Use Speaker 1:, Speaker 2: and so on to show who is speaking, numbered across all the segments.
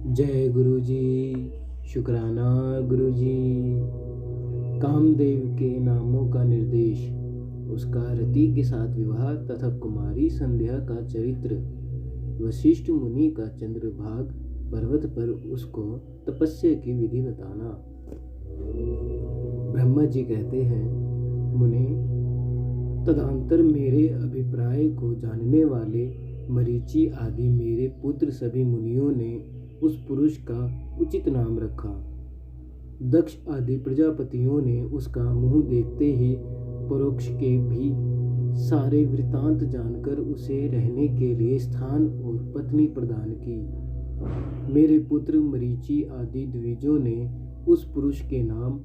Speaker 1: जय गुरु जी। शुक्राना गुरु जी। कामदेव के नामों का निर्देश, उसका रति के साथ विवाह तथा कुमारी संध्या का चरित्र, वशिष्ठ मुनि का चंद्रभाग पर्वत पर उसको तपस्या की विधि बताना। ब्रह्मा जी कहते हैं, मुने, तदंतर मेरे अभिप्राय को जानने वाले मरीचि आदि मेरे पुत्र सभी मुनियों ने उस पुरुष का उचित नाम रखा। दक्ष आदि प्रजापतियों ने उसका मुंह देखते ही परोक्ष के भी सारे वृतांत जानकर उसे रहने के लिए स्थान और पत्नी प्रदान की। मेरे पुत्र मरीचि आदि द्विजों ने उस पुरुष के नाम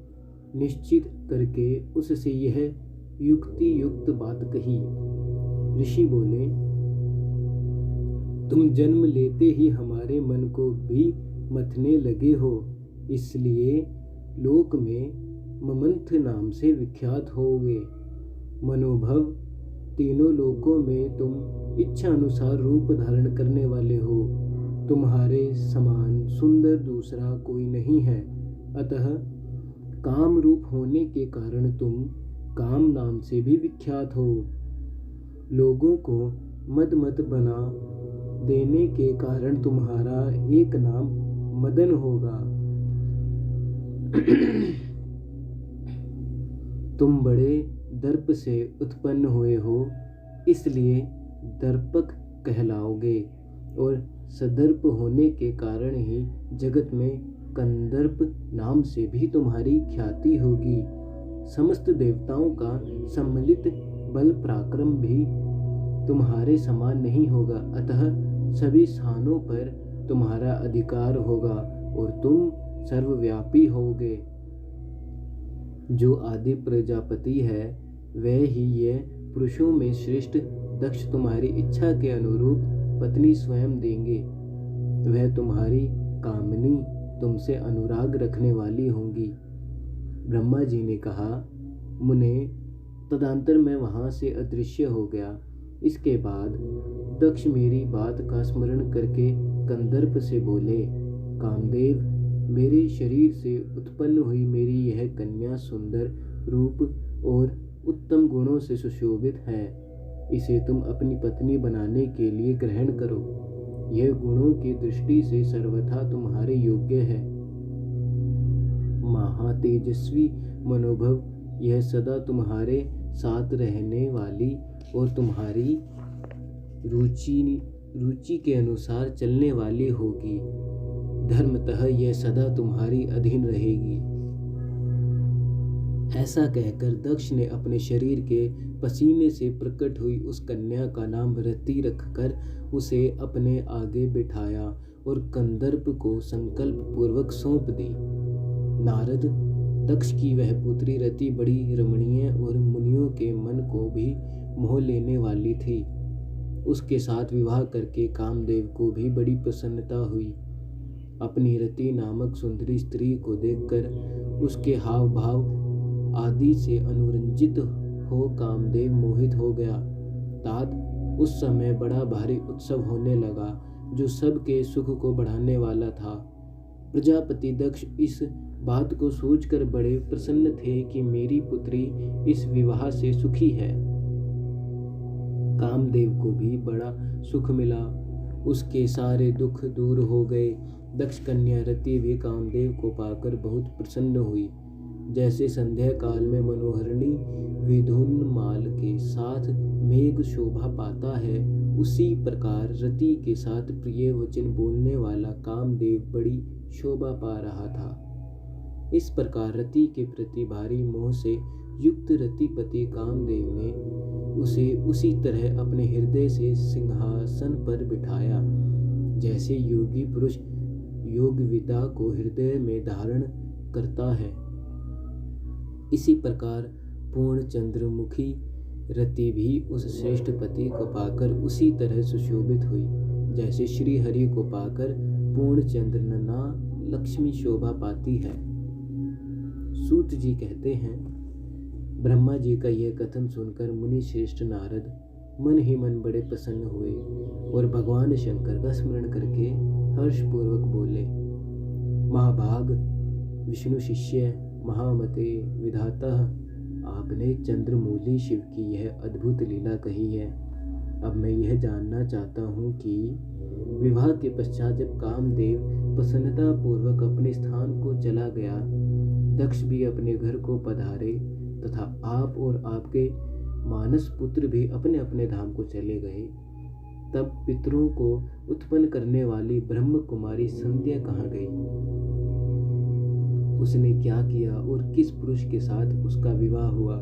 Speaker 1: निश्चित करके उससे यह युक्ति युक्त बात कही। ऋषि बोले, तुम जन्म लेते ही हमारे मन को भी मथने लगे हो, इसलिए लोक में ममंथ नाम से विख्यात होगे। मनोभव तीनों लोकों में तुम इच्छा अनुसार रूप धारण करने वाले हो। तुम्हारे समान सुंदर दूसरा कोई नहीं है। अतः काम रूप होने के कारण तुम काम नाम से भी विख्यात हो। लोगों को मद बना देने के कारण तुम्हारा एक नाम मदन होगा। तुम बड़े दर्प से उत्पन्न हुए हो, इसलिए दर्पक कहलाओगे, और सदर्प होने के कारण ही जगत में कंदर्प नाम से भी तुम्हारी ख्याति होगी। समस्त देवताओं का सम्मिलित बल पराक्रम भी तुम्हारे समान नहीं होगा। अतः सभी स्थानों पर तुम्हारा अधिकार होगा और तुम सर्वव्यापी होगे। जो आदि प्रजापति है वह ही ये पुरुषों में श्रेष्ठ दक्ष तुम्हारी इच्छा के अनुरूप पत्नी स्वयं देंगे। वह तुम्हारी कामनी, तुमसे अनुराग रखने वाली होंगी। ब्रह्मा जी ने कहा, मुने, तदंतर मैं वहां से अदृश्य हो गया। इसके बाद दक्ष मेरी बात का स्मरण करके कंदर्प से बोले, कामदेव, मेरे शरीर से उत्पन्न हुई मेरी यह कन्या सुंदर रूप और उत्तम गुणों से सुशोभित है। इसे तुम अपनी पत्नी बनाने के लिए ग्रहण करो। यह गुणों की दृष्टि से सर्वथा तुम्हारे योग्य है। महातेजस्वी मनोभव, यह सदा तुम्हारे साथ रहने वाली और तुम्हारी रुचि के अनुसार चलने वाली होगी। धर्मतः यह सदा तुम्हारी अधीन रहेगी। ऐसा कहकर दक्ष ने अपने शरीर के पसीने से प्रकट हुई उस कन्या का नाम रति रखकर उसे अपने आगे बिठाया और कंदर्प को संकल्प पूर्वक सौंप दी। नारद, दक्ष की वह पुत्री रति बड़ी रमणीय और मुनियों के मन को भी मोह लेने वाली थी। उसके साथ विवाह करके कामदेव को भी बड़ी प्रसन्नता हुई। अपनी रति नामक सुंदरी स्त्री को देखकर उसके हाव भाव आदि से अनुरंजित हो कामदेव मोहित हो गया। तात उस समय बड़ा भारी उत्सव होने लगा, जो सबके सुख को बढ़ाने वाला था। प्रजापति दक्ष इस बात को सोचकर बड़े प्रसन्न थे कि मेरी पुत्री इस विवाह से सुखी है। कामदेव को भी बड़ा सुख मिला। उसके सारे दुख दूर हो गए। दक्ष कन्या रति भी कामदेव को पाकर बहुत प्रसन्न हुई। जैसे संध्या काल में मनोहरणी विधुन्माल के साथ मेघ शोभा पाता है, उसी प्रकार रति के साथ प्रिय वचन बोलने वाला कामदेव बड़ी शोभा पा रहा था। इस प्रकार रति के प्रति भारी मोह से युक्त रतिपति कामदेव ने उसे उसी तरह अपने हृदय से सिंहासन पर बिठाया, जैसे योगी पुरुष योग विद्या को हृदय में धारण करता है। इसी प्रकार पूर्ण चंद्रमुखी रति भी उस श्रेष्ठ पति को पाकर उसी तरह सुशोभित हुई, जैसे श्री हरि को पाकर पूर्ण चंद्रनना लक्ष्मी शोभा पाती है। सूत जी कहते हैं, ब्रह्मा जी का यह कथन सुनकर मुनि श्रेष्ठ नारद मन ही मन बड़े प्रसन्न हुए और भगवान शंकर का स्मरण करके हर्षपूर्वक बोले, महाभाग विष्णु शिष्य महामते विधाता, आपने चंद्रमौली शिव की यह अद्भुत लीला कही है। अब मैं यह जानना चाहता हूँ कि विवाह के पश्चात जब कामदेव प्रसन्नता पूर्वक अपने स्थान को चला गया, दक्ष भी अपने घर को पधारे तथा आप और आपके मानस पुत्र भी अपने अपने धाम को चले गए, तब पितरों को उत्पन्न करने वाली ब्रह्म कुमारी संध्या कहाँ गई? उसने क्या किया और किस पुरुष के साथ उसका विवाह हुआ?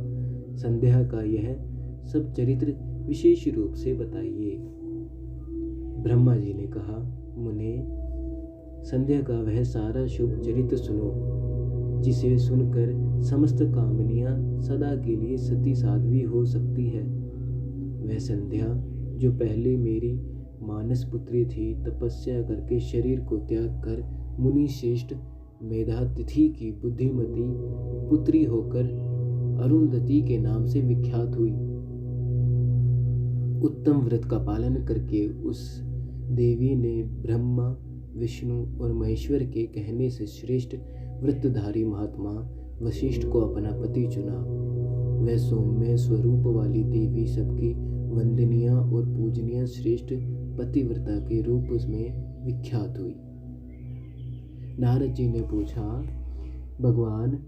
Speaker 1: संध्या का यह सब चरित्र विशेष रूप से बताइए। ब्रह्मा जी ने कहा, मुने, संध्या का वह सारा शुभ चरित्र सुनो, जिसे सुनकर समस्त कामनियां सदा के लिए सती साध्वी हो सकती है। वह संध्या जो पहले मेरी मानस पुत्री थी, तपस्या करके शरीर को त्याग कर मुनि श्रेष्ठ मेधातिथि की बुद्धिमती पुत्री होकर अरुंधति के नाम से विख्यात हुई। उत्तम व्रत का पालन करके उस देवी ने ब्रह्मा विष्णु और महेश्वर के कहने से श्रेष्ठ व्रतधारी महात्मा वशिष्ठ को अपना पति चुना। वह सौम्य स्वरूप वाली देवी सबकी वंदनीय और पूजनीय श्रेष्ठ पतिव्रता के रूप में विख्यात हुई। नारद जी ने पूछा, भगवान,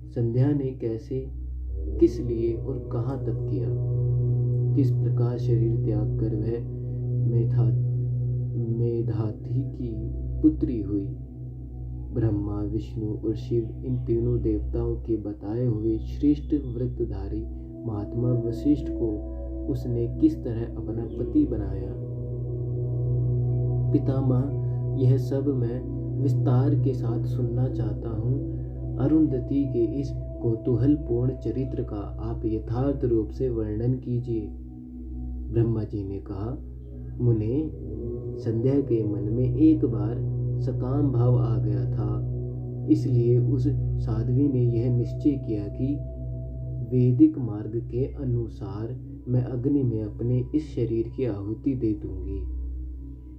Speaker 1: संध्या ने कैसे, किस लिए और कहाँ तप किया? किस प्रकार शरीर त्याग कर वह मेधाति की पुत्री हुई? ब्रह्मा विष्णु और शिव इन तीनों देवताओं के बताए हुए श्रेष्ठ व्रतधारी महात्मा वशिष्ठ को उसने किस तरह अपना पति बनाया? पितामह, यह सब मैं विस्तार के साथ सुनना चाहता हूँ। अरुंधति के इस कौतूहलपूर्ण चरित्र का आप यथार्थ रूप से वर्णन कीजिए। ब्रह्मा जी ने कहा, मुने, संध्या के मन में एक बार सकाम भाव आ गया था, इसलिए उस साध्वी ने यह निश्चय किया कि वैदिक मार्ग के अनुसार मैं अग्नि में अपने इस शरीर की आहुति दे दूंगी।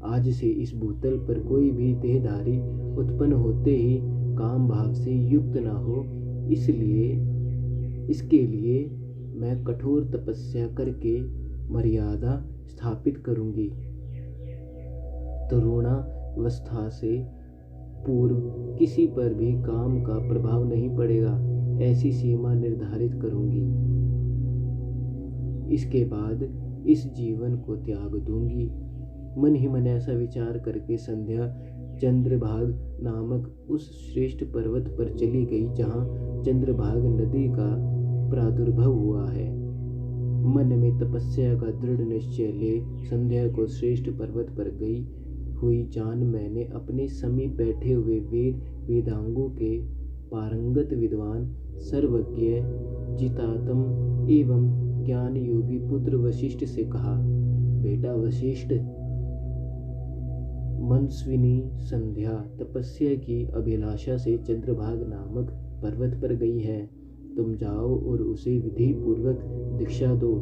Speaker 1: आज से इस भूतल पर कोई भी देहधारी उत्पन्न होते ही काम भाव से युक्त न हो, इसके लिए मैं कठोर तपस्या करके मर्यादा स्थापित करूंगी। तरुणावस्था से पूर्व किसी पर भी काम का प्रभाव नहीं पड़ेगा, ऐसी सीमा निर्धारित करूंगी। इसके बाद इस जीवन को त्याग दूंगी। मन ही मन ऐसा विचार करके संध्या चंद्रभाग नामक उस श्रेष्ठ पर्वत पर चली गई, जहाँ चंद्रभाग नदी का प्रादुर्भाव हुआ है। मन में तपस्या का दृढ़ निश्चय ले संध्या को श्रेष्ठ पर्वत पर गई हुई जान मैंने अपने समीप बैठे हुए वेदांगों के पारंगत विद्वान सर्वज्ञ जितातम एवं ज्ञान योगी पुत्र वशिष्ठ से कहा, बेटा वशिष्ठ, मनस्विनी संध्या तपस्या की अभिलाषा से चंद्रभाग नामक पर्वत पर गई है। तुम जाओ और उसे विधि पूर्वक दीक्षा दो।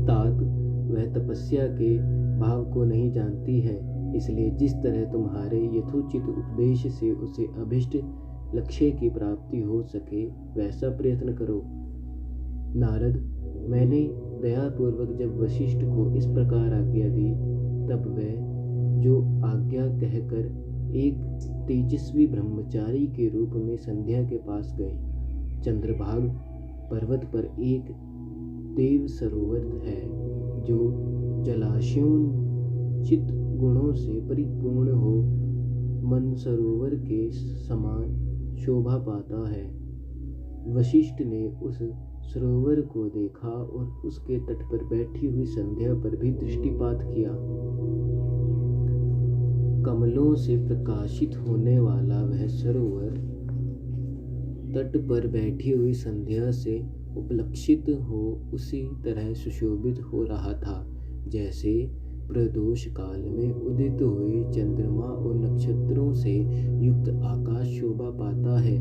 Speaker 1: तात, वह तपस्या के भाव को नहीं जानती है, इसलिए जिस तरह तुम्हारे यथोचित उपदेश से उसे अभिष्ट लक्ष्य की प्राप्ति हो सके वैसा प्रयत्न करो। नारद, मैंने दयापूर्वक जब वशिष्ठ को इस प्रकार आज्ञा दी, तब वह जो आज्ञा कहकर एक तेजस्वी ब्रह्मचारी के रूप में संध्या के पास गई। चंद्रभाग पर्वत पर एक देव सरोवर है, जो जलाशयोचित गुणों से परिपूर्ण हो मन सरोवर के समान शोभा पाता है। वशिष्ठ ने उस सरोवर को देखा और उसके तट पर बैठी हुई संध्या पर भी दृष्टिपात किया। कमलों से प्रकाशित होने वाला वह सरोवर तट पर बैठी हुई संध्या से उपलक्षित हो उसी तरह सुशोभित हो रहा था, जैसे प्रदोष काल में उदित हुए चंद्रमा और नक्षत्रों से युक्त आकाश शोभा पाता है।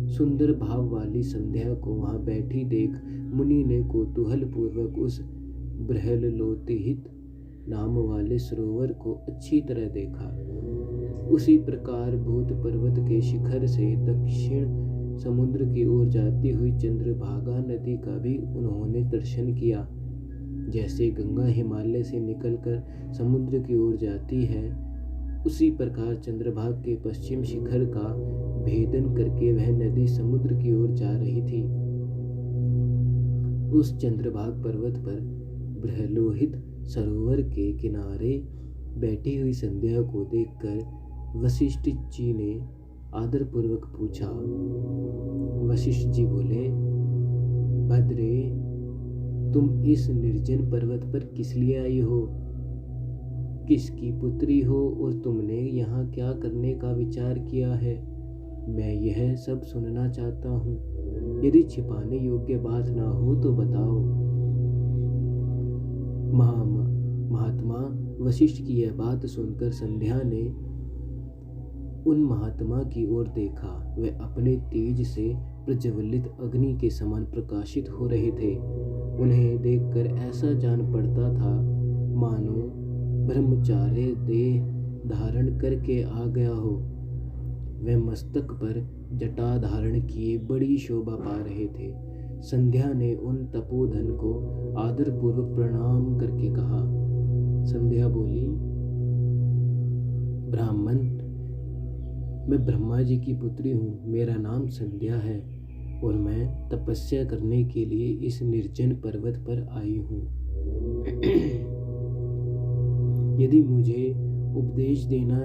Speaker 1: सुंदर भाव वाली संध्या को वहां बैठी देख मुनि ने कौतूहल पूर्वक उस बृहल्लोहित नाम वाले सरोवर को अच्छी तरह देखा। उसी प्रकार भूत पर्वत के शिखर से दक्षिण समुद्र की ओर जाती हुई चंद्रभागा नदी का भी उन्होंने दर्शन किया। जैसे गंगा हिमालय से निकलकर समुद्र की ओर जाती है, उसी प्रकार चंद्रभाग के पश्चिम शिखर का भेदन करके वह नदी समुद्र की ओर जा रही थी। उस चंद्रभाग पर्वत पर बृहलोहित सरोवर के किनारे बैठी हुई संध्या को देखकर वशिष्ठ जी ने आदरपूर्वक पूछा। वशिष्ठ जी बोले, भद्रे, तुम इस निर्जन पर्वत पर किस लिए आई हो? किसकी पुत्री हो और तुमने यहाँ क्या करने का विचार किया है? मैं यह सब सुनना चाहता हूँ। यदि छिपाने योग्य बात ना हो तो बताओ। महात्मा वशिष्ठ की यह बात सुनकर संध्या ने उन महात्मा की ओर देखा। वे अपने तेज से प्रज्वलित अग्नि के समान प्रकाशित हो रहे थे। उन्हें देखकर ऐसा जान पड़ता था मानो ब्रह्मचार्य देह धारण करके आ गया हो। वे मस्तक पर जटा धारण किए बड़ी शोभा पा रहे थे। संध्या ने उन तपोधन को आदरपूर्वक प्रणाम करके कहा। संध्या बोली, ब्राह्मण, मैं ब्रह्मा जी की पुत्री हूँ। मेरा नाम संध्या है और मैं तपस्या करने के लिए इस निर्जन पर्वत पर आई हूँ। यदि मुझे उपदेश देना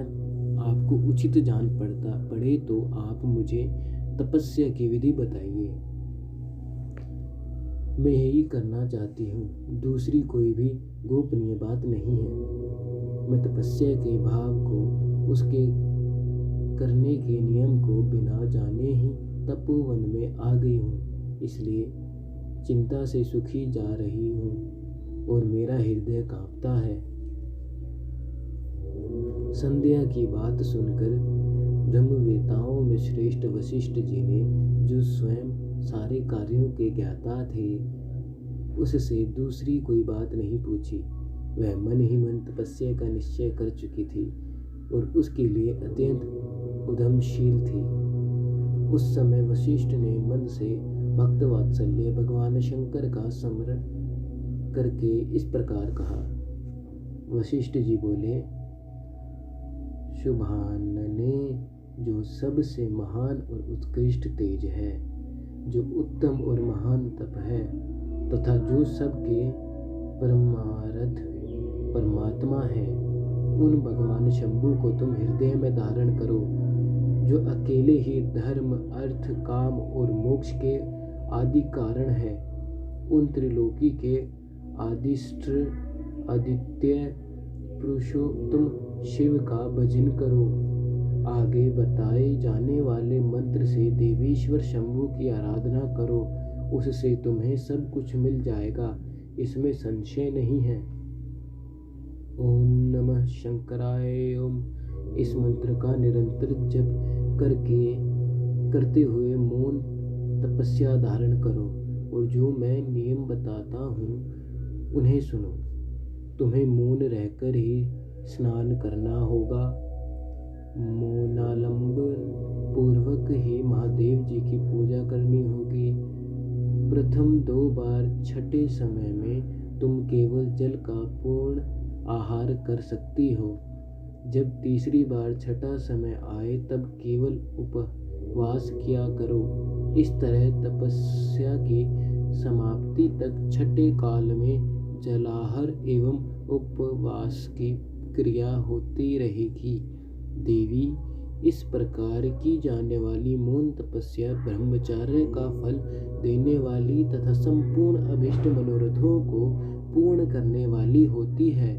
Speaker 1: आपको उचित जान पड़े तो आप मुझे तपस्या की विधि बताइए। मैं यही करना चाहती हूँ, दूसरी कोई भी गोपनीय बात नहीं है। मैं तपस्या के भाव को, उसके करने के नियम को बिना जाने ही तपोवन में आ गई हूँ, इसलिए चिंता से सुखी जा रही हूँ और मेरा हृदय कांपता है। संध्या की बात सुनकर ब्रह्मवेताओं में श्रेष्ठ वशिष्ठ जी ने, जो स्वयं सारे कार्यों के ज्ञाता थे, उससे दूसरी कोई बात नहीं पूछी। वह मन ही मन तपस्या का निश्चय कर चुकी थी और उसके लिए अत्यंत उद्यमशील थी। उस समय वशिष्ठ ने मन से भक्त वात्सल्य भगवान शंकर का स्मरण करके इस प्रकार कहा। वशिष्ठ जी बोले, शुभानने, जो सबसे महान और उत्कृष्ट तेज है, जो उत्तम और महान तप है, तथा जो सबके परमार्थ परमात्मा है, उन भगवान शंभु को तुम हृदय में धारण करो, जो अकेले ही धर्म, अर्थ, काम और मोक्ष के आदि कारण है। उन त्रिलोकी के आदिष्ट आदित्य पुरुषोत्तम शिव का भजन करो। आगे बताए जाने वाले मंत्र से देवेश्वर शंभु की आराधना करो, उससे तुम्हें सब कुछ मिल जाएगा, इसमें संशय नहीं है। ओम नमः शंकराय ओम। इस मंत्र का निरंतर जप करते हुए मौन तपस्या धारण करो और जो मैं नियम बताता हूँ उन्हें सुनो। तुम्हें मौन रहकर ही स्नान करना होगा। मौनालंबन पूर्वक ही महादेव जी की पूजा करनी होगी। प्रथम 2 बार छठे समय में तुम केवल जल का पूर्ण आहार कर सकती हो। जब तीसरी बार छठा समय आए तब केवल उपवास किया करो। इस तरह तपस्या की समाप्ति तक छठे काल में जलाहार एवं उपवास की क्रिया होती रहेगी। देवी, इस प्रकार की जाने वाली मौन तपस्या ब्रह्मचर्य का फल देने वाली तथा संपूर्ण अभिष्ट मनोरथों को पूर्ण करने वाली होती है।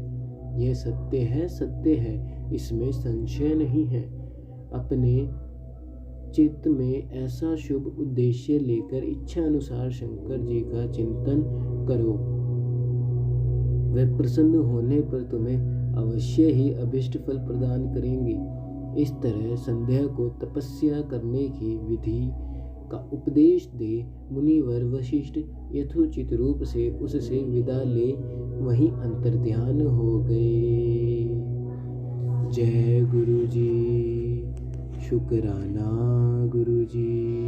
Speaker 1: यह सत्य है, इसमें संशय नहीं है। अपने चित्त में ऐसा शुभ उद्देश्य लेकर इच्छा अनुसार शंकर जी का चिंतन करो। वे प्रसन्न होने पर तुम्हें अवश्य ही अभिष्ट फल प्रदान करेंगे। इस तरह संध्या को तपस्या करने की विधि का उपदेश दे। मुनिवर वशिष्ठ यथोचित रूप से उससे विदा ले वहीं अंतर्ध्यान हो गए। जय गुरु जी, शुक्राना गुरु जी।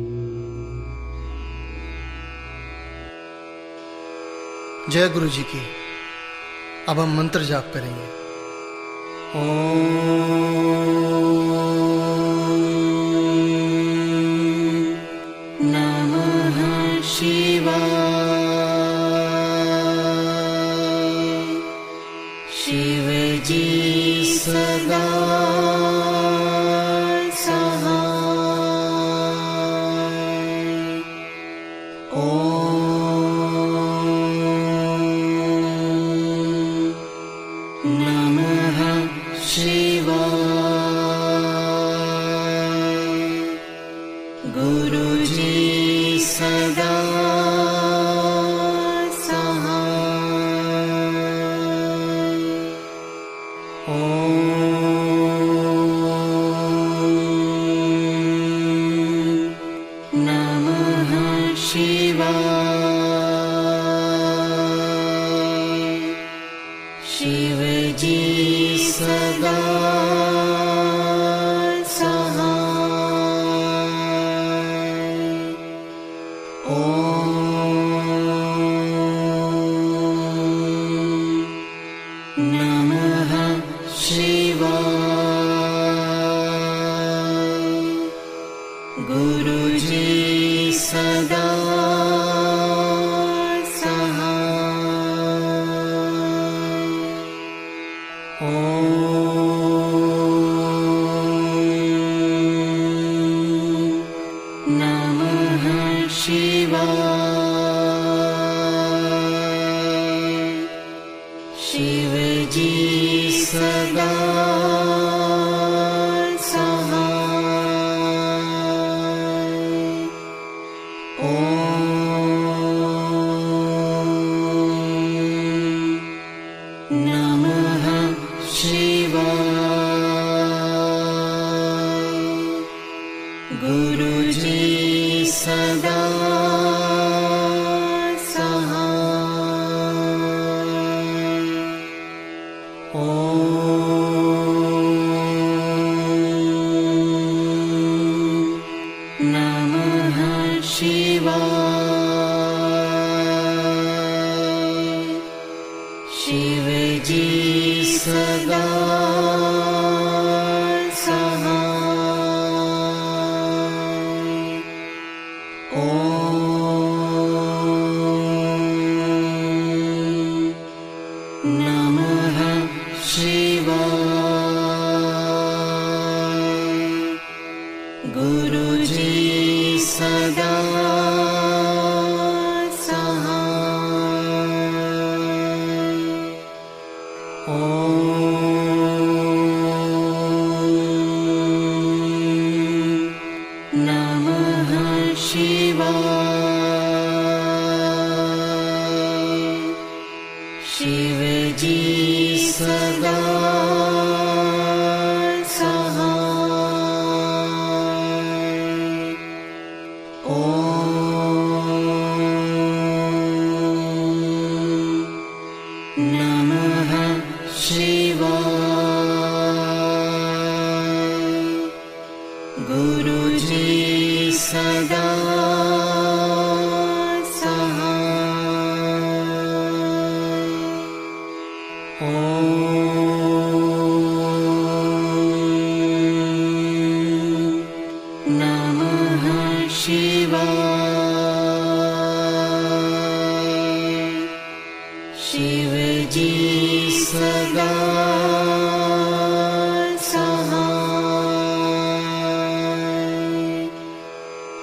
Speaker 2: जय गुरु जी की। अब हम मंत्र जाप करेंगे। नमः शिवाय। शिव जी सदा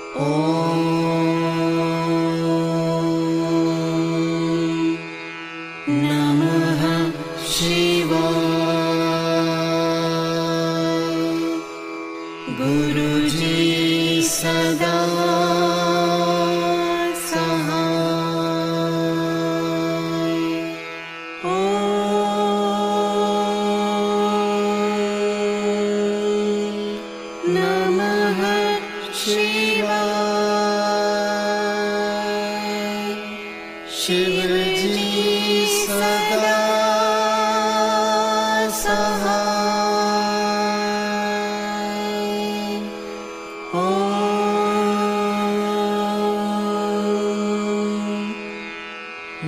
Speaker 3: Oh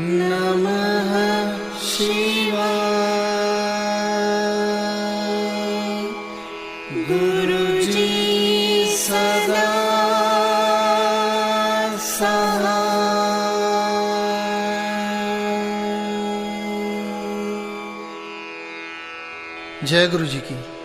Speaker 2: नमः शिवाय। गुरुजी सदा सहाय। जय गुरु जी की।